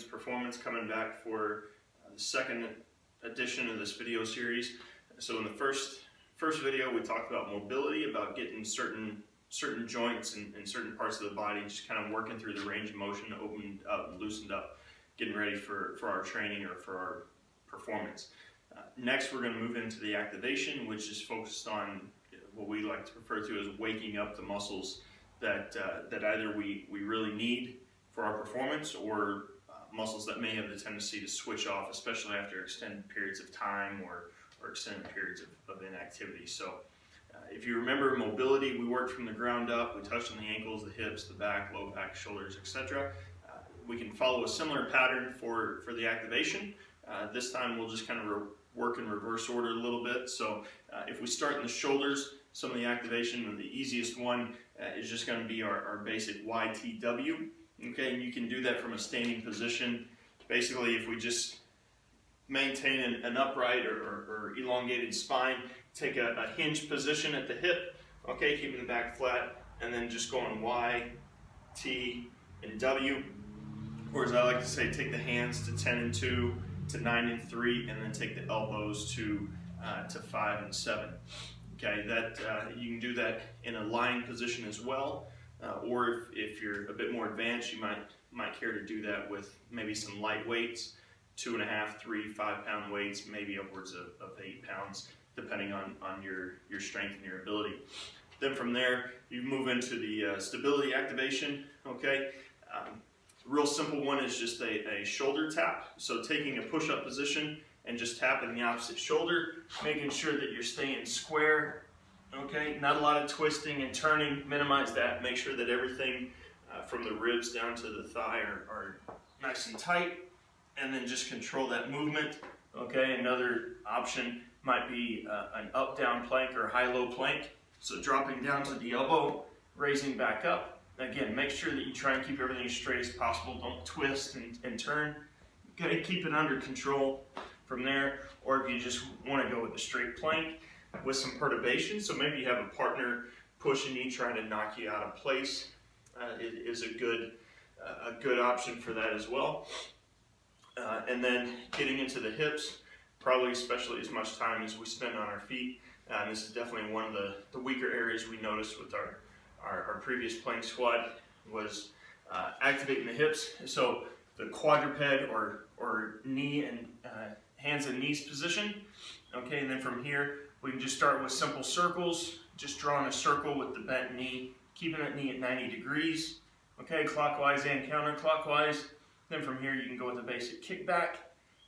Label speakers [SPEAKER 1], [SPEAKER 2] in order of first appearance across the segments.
[SPEAKER 1] Performance coming back for the second edition of this video series. So in the first video we talked about mobility, about getting certain joints and certain parts of the body, just kind of working through the range of motion, opened up and loosened up, getting ready for our training or for our performance. Next we're going to move into the activation, which is focused on what we like to refer to as waking up the muscles that either we really need for our performance, or muscles that may have the tendency to switch off, especially after extended periods of time or extended periods of inactivity. So if you remember mobility, we worked from the ground up. We touched on the ankles, the hips, the back, low back, shoulders, etc. We can follow a similar pattern for the activation. This time we'll just kind of work in reverse order a little bit. So if we start in the shoulders, some of the activation, and the easiest one is just going to be our basic YTW. Okay, and you can do that from a standing position. Basically, if we just maintain an upright or elongated spine, take a hinge position at the hip, okay, keeping the back flat, and then just going Y, T, and W. Or as I like to say, take the hands to 10 and 2, to 9 and 3, and then take the elbows to 5 and 7. Okay, you can do that in a lying position as well. Or if you're a bit more advanced, you might care to do that with maybe some light weights, 2.5, 3, 5 pound weights, maybe upwards of 8 pounds, depending on your strength and your ability. Then from there, you move into the stability activation. Okay, real simple one is just a shoulder tap. So taking a push-up position and just tapping the opposite shoulder, making sure that you're staying square. Okay, not a lot of twisting and turning, minimize that, make sure that everything from the ribs down to the thigh are nice and tight, and then just control that movement. Okay, another option might be an up-down plank or high-low plank. So dropping down to the elbow, raising back up. Again, make sure that you try and keep everything as straight as possible, don't twist and turn. Okay, keep it under control from there. Or if you just want to go with a straight plank with some perturbation, so maybe you have a partner pushing you, trying to knock you out of place, it is a good option for that as well. And then getting into the hips, probably especially as much time as we spend on our feet. This is definitely one of the weaker areas we noticed with our previous plank squat, was activating the hips. So the quadruped or knee and hands and knees position. Okay, and then from here we can just start with simple circles, just drawing a circle with the bent knee, keeping that knee at 90 degrees, okay, clockwise and counterclockwise. Then from here you can go with a basic kickback,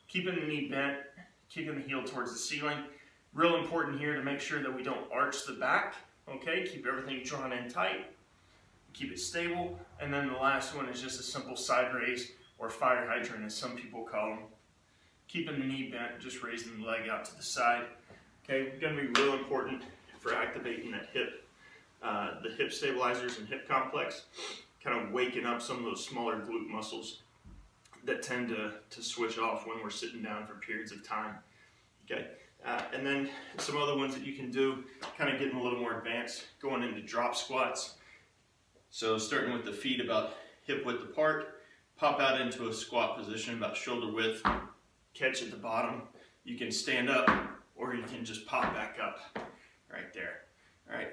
[SPEAKER 1] keeping the knee bent, kicking the heel towards the ceiling. Real important here to make sure that we don't arch the back, okay, keep everything drawn in tight, keep it stable. And then the last one is just a simple side raise, or fire hydrant as some people call them. Keeping the knee bent, just raising the leg out to the side. Okay, going to be real important for activating that hip, the hip stabilizers and hip complex, kind of waking up some of those smaller glute muscles that tend to switch off when we're sitting down for periods of time. Okay, and then some other ones that you can do, kind of getting a little more advanced, going into drop squats. So starting with the feet about hip width apart, pop out into a squat position about shoulder width, catch at the bottom. You can stand up, or you can just pop back up right there. All right.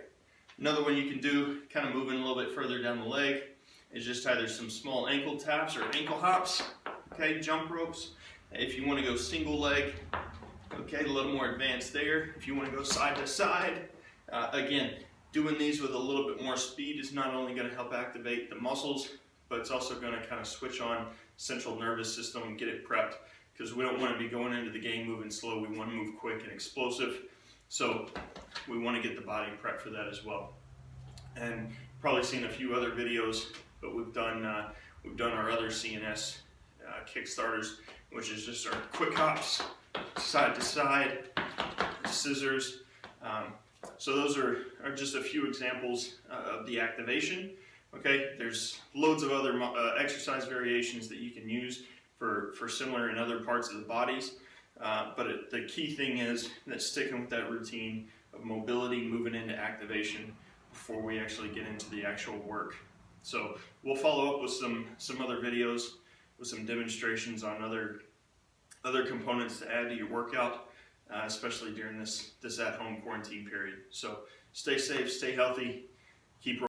[SPEAKER 1] Another one you can do, kind of moving a little bit further down the leg, is just either some small ankle taps or ankle hops. Okay, jump ropes. If you want to go single leg, okay, a little more advanced there. If you want to go side to side, again, doing these with a little bit more speed is not only going to help activate the muscles, but it's also going to kind of switch on central nervous system and get it prepped, because we don't want to be going into the game moving slow. We want to move quick and explosive. So we want to get the body prepped for that as well. And probably seen a few other videos, but we've done our other CNS kickstarters, which is just our quick hops, side to side, scissors. So those are just a few examples of the activation. Okay, there's loads of other exercise variations that you can use for similar in other parts of the bodies. But the key thing is that sticking with that routine of mobility, moving into activation before we actually get into the actual work. So we'll follow up with some other videos with some demonstrations on other components to add to your workout, especially during this at-home quarantine period. So stay safe, stay healthy, keep